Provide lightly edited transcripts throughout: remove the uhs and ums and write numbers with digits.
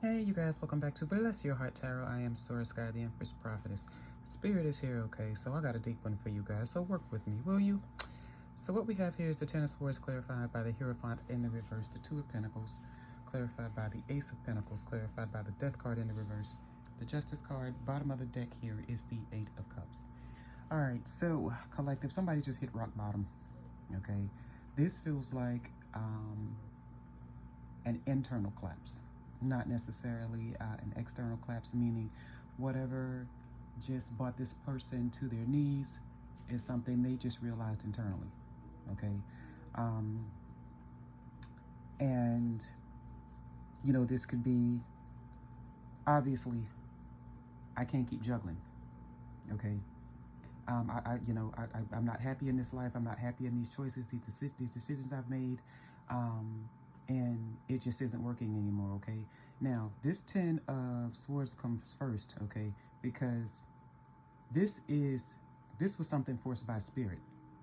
Hey, you guys, welcome back to Bless Your Heart Tarot. I am Source Guy, the Empress Prophetess. Spirit is here, okay? So I got a deep one for you guys, so work with me, will you? So what we have here is the Ten of Swords clarified by the Hierophant in the reverse, the Two of Pentacles clarified by the Ace of Pentacles, clarified by the Death card in the reverse. The Justice card, bottom of the deck here is the Eight of Cups. All right, so collective, somebody just hit rock bottom, okay? This feels like an internal collapse, not necessarily an external collapse, meaning whatever just brought this person to their knees is something they just realized internally, okay? And, you know, this could be, obviously, I can't keep juggling, okay? I'm not happy in this life. I'm not happy in these choices, these decisions I've made. And it just isn't working anymore, okay? Now, this Ten of Swords comes first, okay? Because this was something forced by spirit,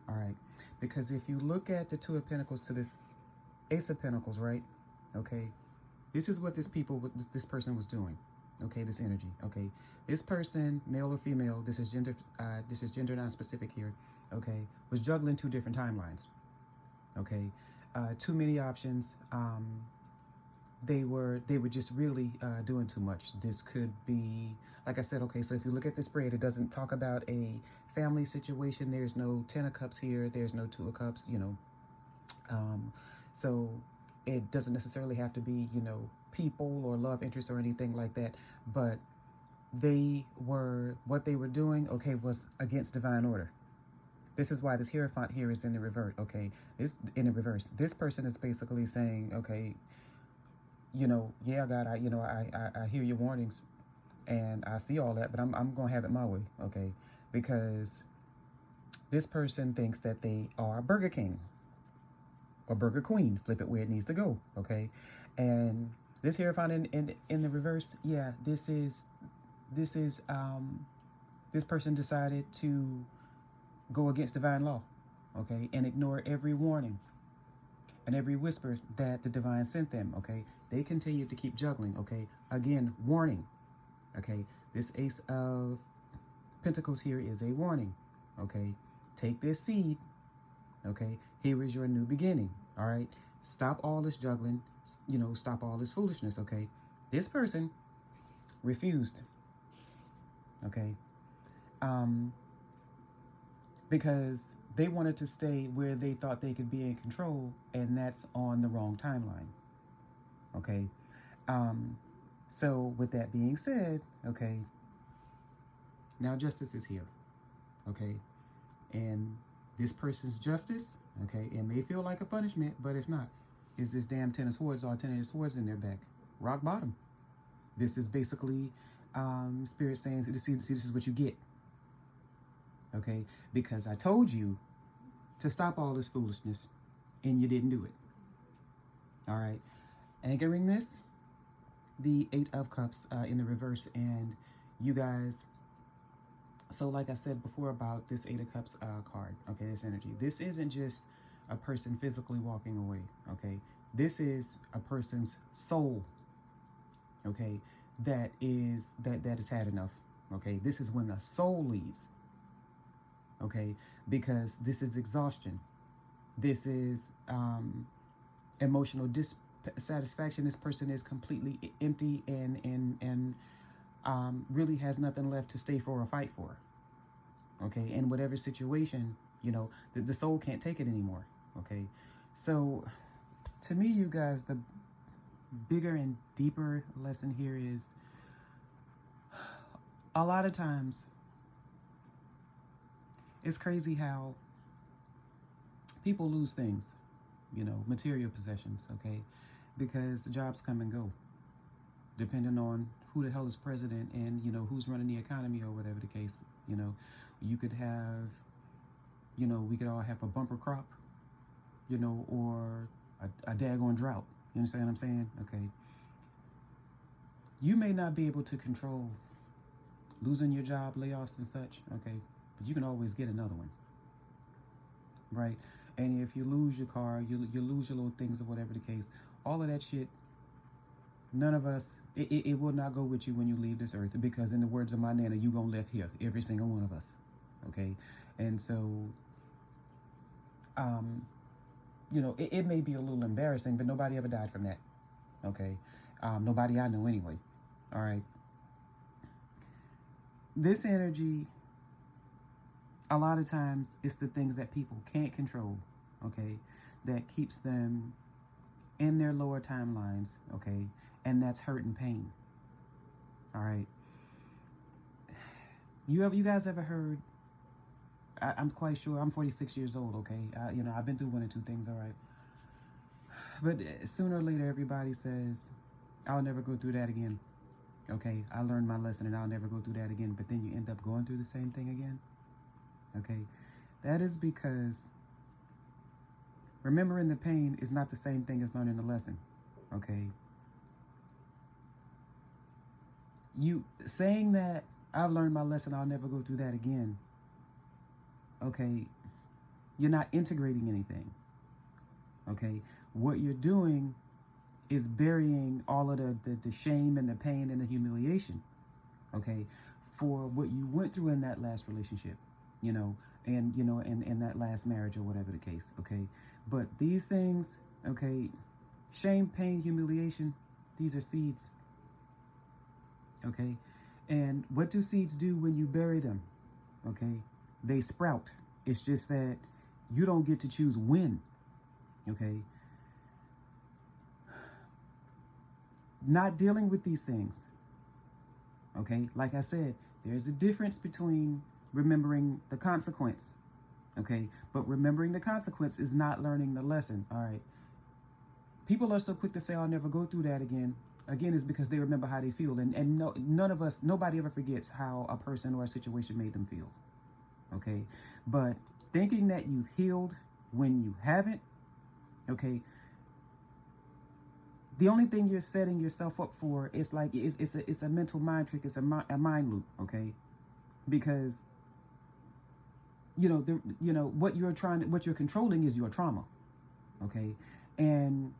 all right? Because if you look at the Two of Pentacles to this Ace of Pentacles, right? Okay, this is what this person was doing, okay? This energy, okay? This person, male or female, this is gender non-specific here, okay? Was juggling two different timelines, okay? Too many options. They were just really doing too much. This could be, like I said, okay, so if you look at this spread, it doesn't talk about a family situation. There's no Ten of Cups here. There's no Two of Cups, you know. So it doesn't necessarily have to be, you know, people or love interest or anything like that. But what they were doing, okay, was against divine order. This is why this Hierophant here is in the reverse, okay? It's in the reverse. This person is basically saying, okay, you know, yeah, God, I hear your warnings and I see all that, but I'm going to have it my way, okay? Because this person thinks that they are Burger King or Burger Queen. Flip it where it needs to go, okay? And this Hierophant in the reverse, yeah, this person decided to go against divine law, okay, and ignore every warning and every whisper that the divine sent them, okay? They continued to keep juggling, okay? Again, warning, okay? This Ace of Pentacles here is a warning, okay? Take this seed, okay? Here is your new beginning, all right? Stop all this juggling, you know, stop all this foolishness, okay? This person refused, okay? Because they wanted to stay where they thought they could be in control, and that's on the wrong timeline, okay? So with that being said, okay, now justice is here, okay? And this person's justice, okay, it may feel like a punishment, but it's not. Is this damn Ten of Swords or Ten of Swords in their back? Rock bottom. This is basically Spirit saying, see, this is what you get. Okay, because I told you to stop all this foolishness and you didn't do it. All right, anchoring this, the Eight of Cups in the reverse, and you guys, so like I said before about this Eight of Cups card, okay, this energy, this isn't just a person physically walking away, okay? This is a person's soul, okay, that has had enough, okay? This is when the soul leaves, okay? Because this is exhaustion. This is emotional dissatisfaction. This person is completely empty and really has nothing left to stay for or fight for, okay? In whatever situation, you know, the soul can't take it anymore, okay? So to me, you guys, the bigger and deeper lesson here is a lot of times it's crazy how people lose things, you know, material possessions, okay? Because jobs come and go, depending on who the hell is president and, you know, who's running the economy or whatever the case, you know. You could have, you know, we could all have a bumper crop, you know, or a daggone drought. You understand what I'm saying? Okay. You may not be able to control losing your job, layoffs and such, okay? But you can always get another one, right? And if you lose your car, you lose your little things or whatever the case, all of that shit, none of us, it will not go with you when you leave this earth, because in the words of my nana, you gonna live here, every single one of us. Okay. And so, it may be a little embarrassing, but nobody ever died from that. Okay. Nobody I know anyway. All right. This energy, a lot of times, it's the things that people can't control, okay, that keeps them in their lower timelines, okay, and that's hurt and pain. All right. You guys ever heard? I'm quite sure. I'm 46 years old. Okay. I've been through one or two things. All right. But sooner or later, everybody says, "I'll never go through that again." Okay. I learned my lesson, and I'll never go through that again. But then you end up going through the same thing again. Okay. That is because remembering the pain is not the same thing as learning the lesson. Okay. You saying that I've learned my lesson, I'll never go through that again. Okay. You're not integrating anything. Okay. What you're doing is burying all of the shame and the pain and the humiliation. Okay. For what you went through in that last relationship, and that last marriage or whatever the case. Okay. But these things, okay, shame, pain, humiliation, these are seeds. Okay. And what do seeds do when you bury them? Okay. They sprout. It's just that you don't get to choose when. Okay. Not dealing with these things. Okay. Like I said, there's a difference between remembering the consequence. Okay. But remembering the consequence is not learning the lesson. All right. People are so quick to say, "I'll never go through that again." Again, is because they remember how they feel. And no, nobody ever forgets how a person or a situation made them feel. Okay. But thinking that you've healed when you haven't, okay, the only thing you're setting yourself up for is like, it's a mental mind trick. It's a mind loop. Okay. Because, what you're controlling is your trauma. Okay. And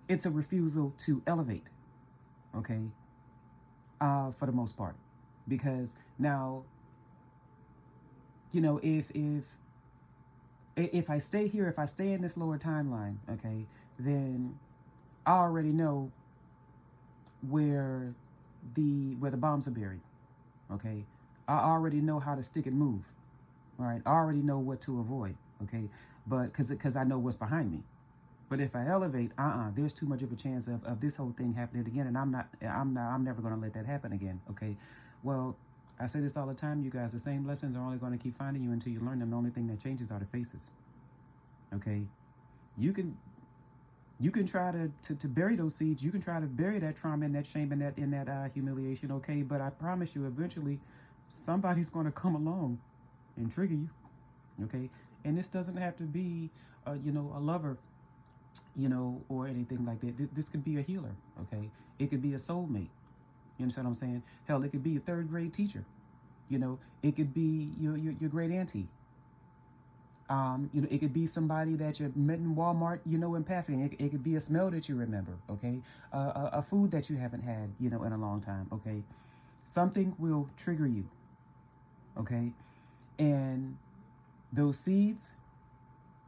it's a refusal to elevate, okay, for the most part. Because now, if I stay here, if I stay in this lower timeline, okay, then I already know where the bombs are buried, okay. I already know how to stick and move, all right. I already know what to avoid, okay, but because I know what's behind me. But if I elevate, there's too much of a chance of this whole thing happening again, and I'm never going to let that happen again. Okay, well, I say this all the time, you guys. The same lessons are only going to keep finding you until you learn them. The only thing that changes are the faces. Okay, you can try to bury those seeds. You can try to bury that trauma and that shame and that humiliation. Okay, but I promise you, eventually, somebody's going to come along and trigger you. Okay, and this doesn't have to be, a lover, or anything like that. This could be a healer, okay? It could be a soulmate. You understand what I'm saying? Hell, it could be a third grade teacher. It could be your great auntie. It could be somebody that you met in Walmart, in passing. It could be a smell that you remember, okay? A food that you haven't had, in a long time, okay? Something will trigger you, okay? And those seeds,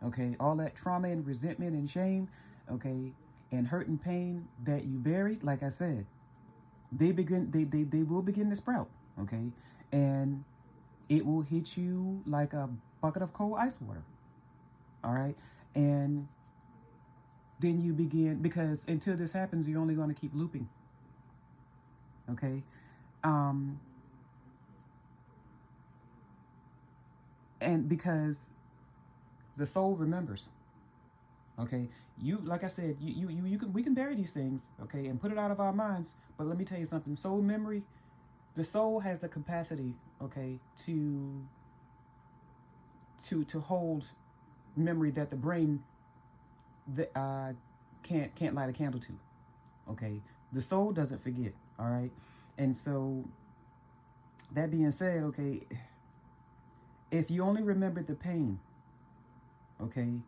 okay, all that trauma and resentment and shame, okay, and hurt and pain that you buried, like I said, they will begin to sprout, okay, and it will hit you like a bucket of cold ice water, all right, and then you begin, because until this happens, you're only going to keep looping, okay, and because the soul remembers. Okay, like I said, we can bury these things, okay, and put it out of our minds. But let me tell you something. Soul memory, the soul has the capacity, okay, to hold memory that the brain can't light a candle to. Okay, the soul doesn't forget. All right, and so that being said, okay, if you only remember the pain, okay,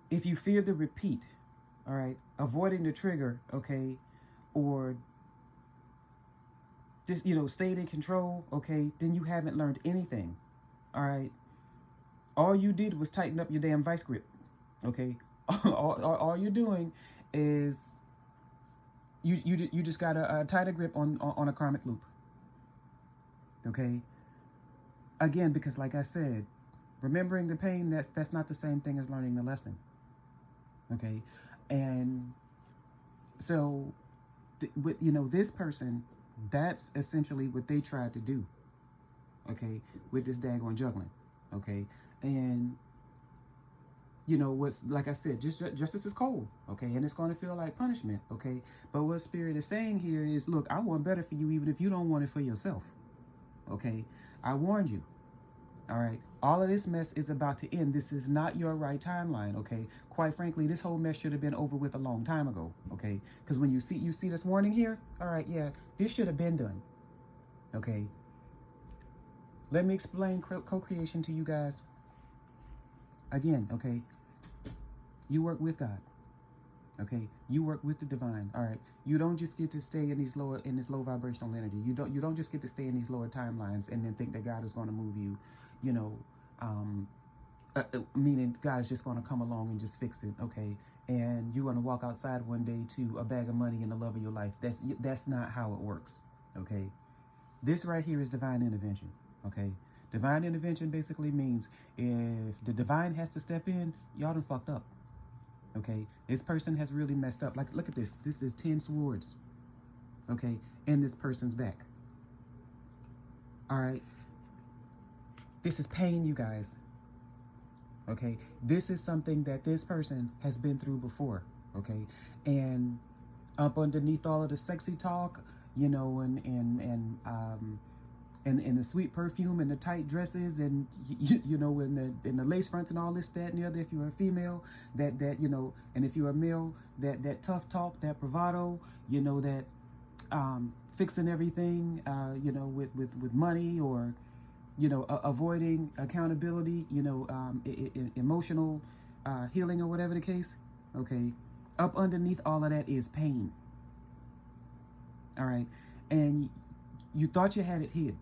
if you fear the repeat, all right, avoiding the trigger, okay, or just, stayed in control, okay, then you haven't learned anything, all right? All you did was tighten up your damn vice grip, okay? all you're doing is you just got a tighter grip on a karmic loop, okay? Again, because like I said, remembering the pain, that's not the same thing as learning the lesson, okay? And so, with this person, that's essentially what they tried to do, okay, with this daggone juggling, okay? And what's, like I said, justice is cold, okay, and it's going to feel like punishment, okay? But what Spirit is saying here is, look, I want better for you even if you don't want it for yourself, okay? I warned you, all right? All of this mess is about to end. This is not your right timeline, okay? Quite frankly, this whole mess should have been over with a long time ago, okay? Because when you see this warning here, all right, yeah, this should have been done, okay? Let me explain co-creation to you guys again, okay? You work with God, okay? You work with the divine, all right? You don't just get to stay in this low vibrational energy. You don't just get to stay in these lower timelines and then think that God is going to move you, meaning God is just going to come along and just fix it, okay? And you're going to walk outside one day to a bag of money and the love of your life. That's not how it works, okay? This right here is divine intervention, okay? Divine intervention basically means if the divine has to step in, y'all done fucked up, okay? This person has really messed up. Like, look at this. This is 10 swords, okay, in this person's back, all right? This is pain, you guys, okay? This is something that this person has been through before, okay? And up underneath all of the sexy talk, and the sweet perfume and the tight dresses and and the lace fronts and all this, that, and the other, if you're a female, that and if you're a male, that tough talk, that bravado, that fixing everything, with money, or avoiding accountability, emotional healing, or whatever the case, okay? Up underneath all of that is pain, all right? And you thought you had it hid.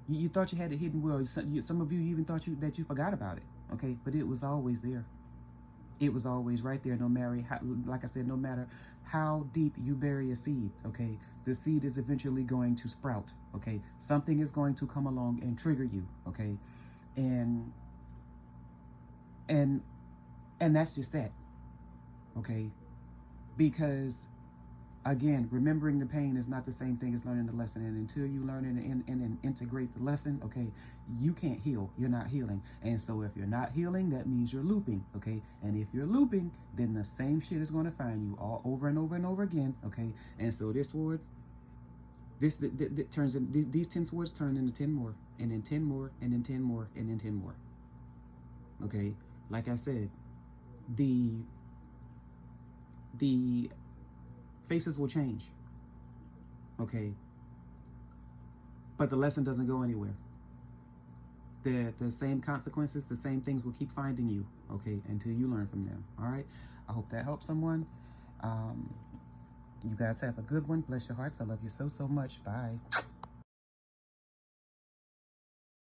You thought you had it hidden well. Some of you even thought that you forgot about it, okay? But it was always there. It was always right there, no matter how, like I said, no matter how deep you bury a seed, okay? The seed is eventually going to sprout, okay? Something is going to come along and trigger you, okay? And that's just that, okay? Because again, remembering the pain is not the same thing as learning the lesson. And until you learn and integrate the lesson, okay, you can't heal. You're not healing. And so if you're not healing, that means you're looping, okay? And if you're looping, then the same shit is going to find you all over and over and over again, okay? And so this sword, these 10 swords turn into 10 more, and then 10 more, and then 10 more, and then 10 more, okay? Like I said, the faces will change, okay? But the lesson doesn't go anywhere. The same consequences, the same things will keep finding you, okay, until you learn from them, all right? I hope that helps someone. You guys have a good one. Bless your hearts. I love you so, so much. Bye.